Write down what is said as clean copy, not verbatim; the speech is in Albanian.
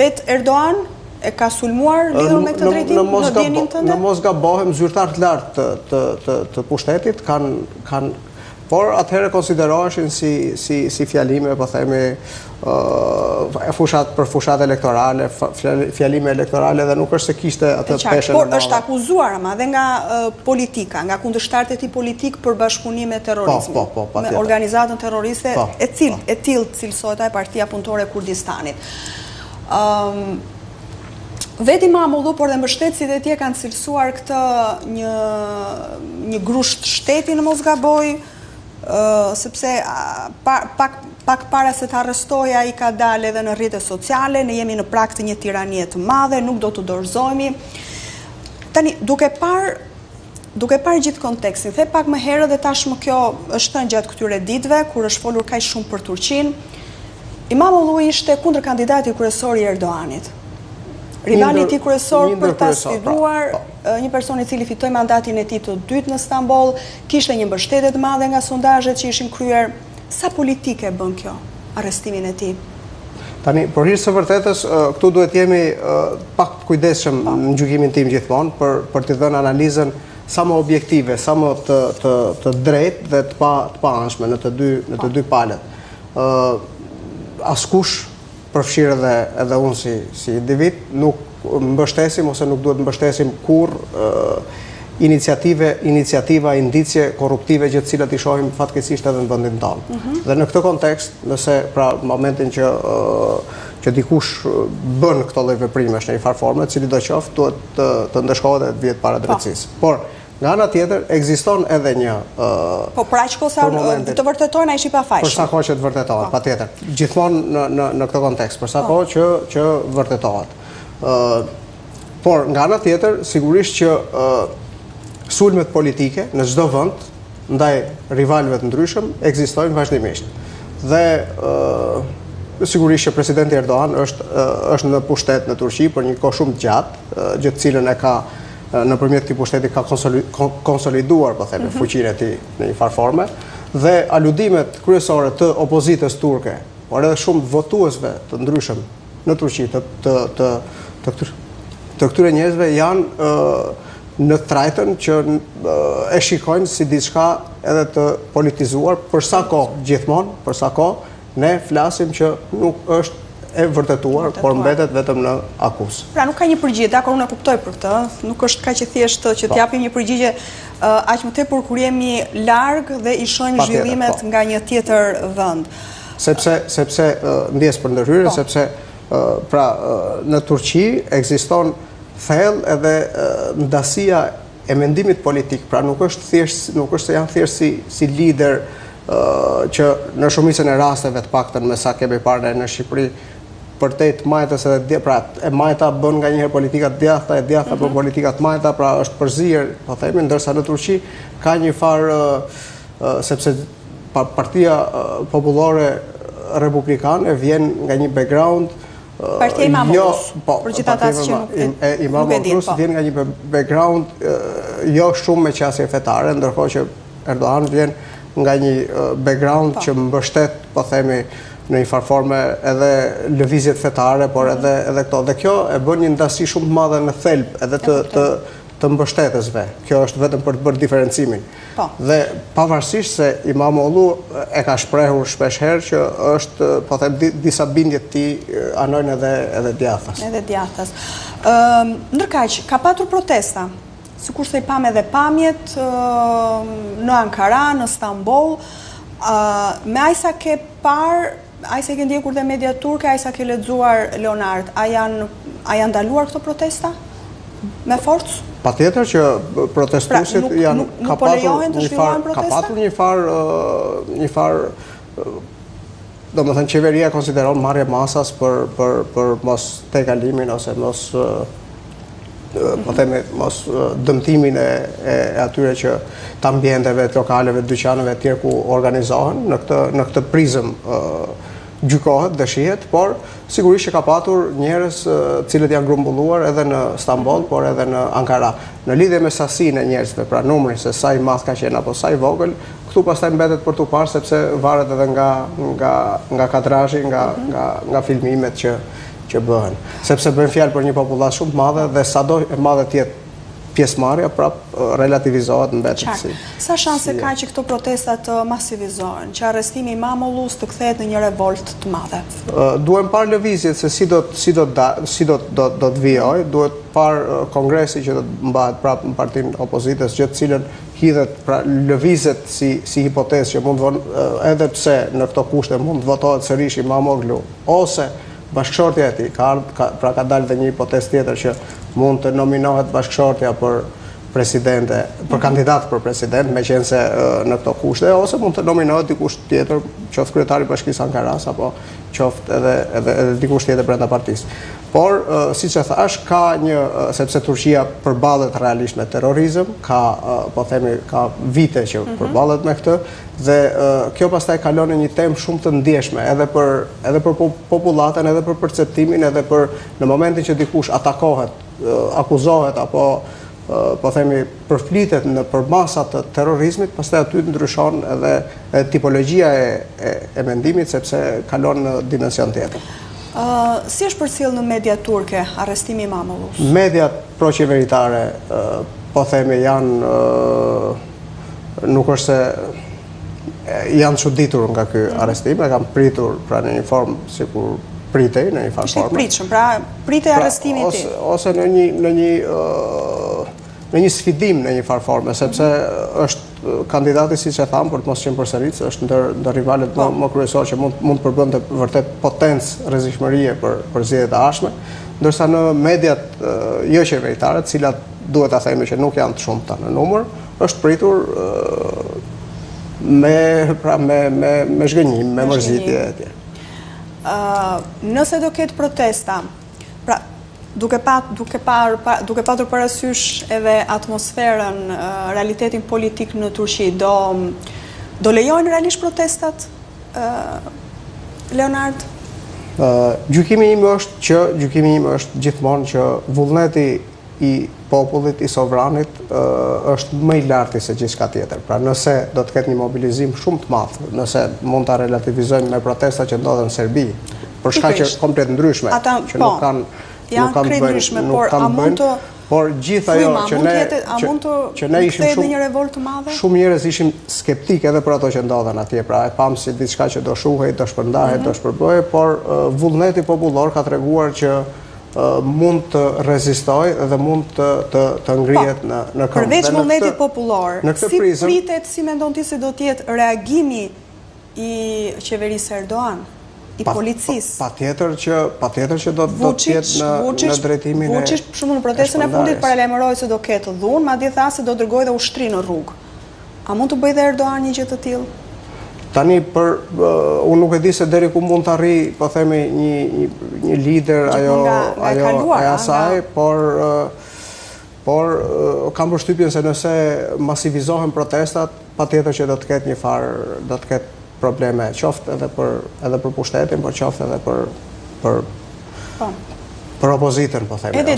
Vet Erdogan e ka sulmuar lidhur me këtë drejtim në djenin tënde? Në mos gabohem, zyrtar të lartë të pushtetit kanë por atëherë konsideroheshin si fjalime, po themi, për fushat elektorale, fjalime elektorale dhe nuk është se kishte atë peshën e madhe. Por është akuzuar ama dhe nga politika, nga kundërshtarët e tij politik për bashkëpunim me terrorizmin, me organizatën terroriste e tillë cilësohet ai Partia Punëtore e Kurdistanit. Veti Mamullu, por dhe mbështetësit e tij kanë cilësuar këtë një grusht shteti në mos gaboj, sepse pak para se të arrestohej ai ka dalë edhe në rrjetet sociale, ne jemi në prag të një tiranie të madhe, nuk do të dorëzohemi. Tani, duke parë gjithë kontekstin, the pak më herët dhe tashmë kjo është thënë gjatë këtyre ditëve, kur është folur kaq shumë për Turqinë, Imamoglu ishte kundër kandidati kryesor i Erdoganit. Rivali i tij kryesor për ta sfiduar, një person i cili fitoi mandatin e tij të dytë në Stamboll, kishte një mbështetje të madhe nga sondazhet që ishin kryer. Sa politike bën kjo arrestimin e tij? Tani, për hir të vërtetës, këtu duhet jemi pak kujdesshëm në gjykimin tim gjithmonë për të dhënë analizën sa më objektive, sa më të drejtë dhe të paanshme në të dy palët. Askush, përfshirë edhe unë si individ, nuk mbështesim ose nuk duhet mbështesim kur iniciativa, indicje korruptive që të cilat i shohim fatkeqësisht edhe në vendin tonë. Dhe në këtë kontekst, nëse pra momentin që dikush bën këto lloj veprimesh në një farë forme, cili do qoftë, duhet të ndeshkohet dhe të vihet para drejtësisë. Por nga ana tjetër, ekziston edhe një... Po pra që kosa të vërtetojnë a ishi pa fajshëm? Për sa kohë që të vërtetohet, patjetër. Gjithmonë në këtë kontekst, për sa kohë që vërtetohet. Por nga ana tjetër, sigurisht që sulmet politike në çdo vend ndaj rivalëve të ndryshëm ekzistojnë vazhdimisht. Dhe sigurisht që presidenti Erdogan është në pushtet në Turqi për një kohë shumë të gjatë, gjë të cilën e ka nëpërmjet këtij pushteti ka konsoliduar, po themi, fuqinë e tij në një farë forme, dhe aludimet kryesore të opozitës turke, por edhe shumë votuesve të ndryshëm në Turqi të këtyre njerëzve janë në trajtën që e shikojnë si diçka edhe të politizuar, për sa kohë gjithmonë, për sa kohë ne flasim që nuk është e vërtetuar, por mbetet vetëm në akuzë. Pra nuk ka një përgjigje, dakor, unë e kuptoj për këtë, nuk është kaq e thjeshtë që t'japim një përgjigje aq më tepër kur jemi larg dhe i shohim zhvillimet nga një tjetër vend. Sepse ndjes për ndërhyrje, sepse pra në Turqi ekziston thellë edhe ndasia e mendimit politik, pra nuk është se janë thjesht si lider që në shumicën e rasteve të paktën me sa kemi parë në Shqipëri, përtejt majtës edhe pra e majta bën nga njëherë politikat djathta, e djathta bën politikat majta, pra është përzirë, po themi, ndërsa në Turqi ka një farë, sepse Partia Popullore Republikane vjen nga një background Partia Imamoglu's, për gjithë ata që nuk e din, vjen nga një background jo shumë me qasje fetare, ndërkohë që Erdogan vjen nga një background që mbështet, po themi, në një farë forme edhe lëvizjet fetare, por edhe këto. Dhe kjo e bën një ndasi shumë të madhe në thelb edhe të mbështetësve. Kjo është vetëm për të bërë diferencimin. Dhe pavarësisht se Imamoglu e ka shprehur shpesh herë që është, po them, disa bindjet ti anojnë edhe djathtas. Edhe djathtas. Ndërkaq, ka patur protesta, sikur se i pam edhe pamjet në Ankara, në Stamboll, me aq sa ke parë, aq sa ke ndjekur dhe media turke, aq sa ke lexuar, Leonard, a janë ndaluar këto protesta me forcë? Patjetër që protestuesit janë ka patur një farë domethënë qeveria konsideron marrje masas për mos tejkalimin ose mos po themi mos dëmtimin e atyre që të ambienteve, të lokaleve, të dyqaneve të tjerë ku organizohen në këtë prizëm gjykohet, dëshihet, por sigurisht që ka patur njerëz cilët janë grumbulluar edhe në Stamboll, por edhe në Ankara. Në lidhje me sasinë e njerëzve, pra numrin se sa i madh ka qenë apo sa i vogël, këtu pastaj mbetet për tu parë sepse varet edhe nga kadrazhi, nga filmimet që bëhen, sepse bëjmë fjalë për një popullat shumë të madhe dhe sado e madhe të jetë pjesëmarrja prap relativizohet në vetë si. Sa shanse ka që këto protestat të masivizohen, që arrestimi i Mamullus të kthehet në një revolt të madhe? Duhem parë lëvizjet se si do të vijoj, duhet parë kongresi që do të mbahet prapë në partinë opozitës, gjë të cilën hidhet pra lëvizet si hipotezë që mund edhe pse në këto kushte mund të votohet sërish Imamoglu ose bashkëshortja e tij, ka dalë dhe një hipotezë tjetër që mund të nominohet bashkëshortja për presidente, për kandidat për president, meqense në këto kushte, ose mund të nominohet dikush tjetër, qoftë kryetari i Bashkisë Ankaras apo qoftë edhe dikush tjetër brenda partisë. Por, siç e thash, ka sepse Turqia përballet realisht me terrorizëm, ka vite që përballet me këtë, dhe kjo pastaj kalon në një temë shumë të ndjeshme, edhe për popullatën, edhe për perceptimin, edhe për në momentin që dikush atakohet, akuzohet apo përflitet në përmasa të terrorizmit, pastaj aty ndryshon edhe tipologjia e mendimit, sepse kalon në dimension tjetër. Si është përcjell në media turke arrestimi i Mamullus? Mediat proqeveritare, janë, nuk është se janë çuditur nga ky arrestim, e kanë pritur pra në një formë sikur pritej në një farë forme. Ishte pritshëm, pra pritej arrestimi i tij. Ose në një sfidim në një farë forme, sepse është kandidati, siç e tham, për të mos qenë përsëritës, është ndër rivalet më kryesorë që mund të përbënte vërtet potencë rrezikshmërie për zgjedhjet e ardhshme, ndërsa në mediat jo qeveritare, të cilat duhet ta themi që nuk janë të shumta në numër, është pritur me zhgënjim, me mërzitje etj. Nëse do ketë protesta, pra duke patur parasysh edhe atmosferën, realitetin politik në Turqi, do lejojnë realisht protestat, Leonard? Gjykimi im është gjithmonë që vullneti i popullit, i sovranit, është më i lartë se gjithçka tjetër. Pra nëse do të ketë një mobilizim shumë të madh, nëse mund ta relativizojmë me protestat që ndodhen në Serbi, për shkaqe komplet ndryshme, që nuk kanë ndryshme, por a mund të por gjithë ajo që ne ishim shumë njerëz ishim skeptik edhe për ato që ndodhen atje, pra e pam si diçka që do shuhej, do shpërndahet, do shpërbëhej, por vullneti popullor ka treguar që mund të rezistoj dhe mund të ngrihet në këmbë. Përveç vullnetit popullor, si pritet, si mendon ti se do të jetë reagimi i qeverisë Erdogan? I policisë. Patjetër që do të jetë në drejtimin e Vučić, për shembull, në protestën e fundit paralajmëroi se do ketë dhunë, madje tha se do dërgojë dhe ushtri në rrugë. A mund të bëjë dhe Erdogan një gjë të tillë? Tani unë nuk e di se deri ku mund të arrijë, po themi një lider ajo asaj, por kam përshtypjen se nëse masivizohen protestat, patjetër që do të ketë do të ketë probleme, qoftë edhe për pushtetin, por qoftë edhe për opozitën, po themi. Edhe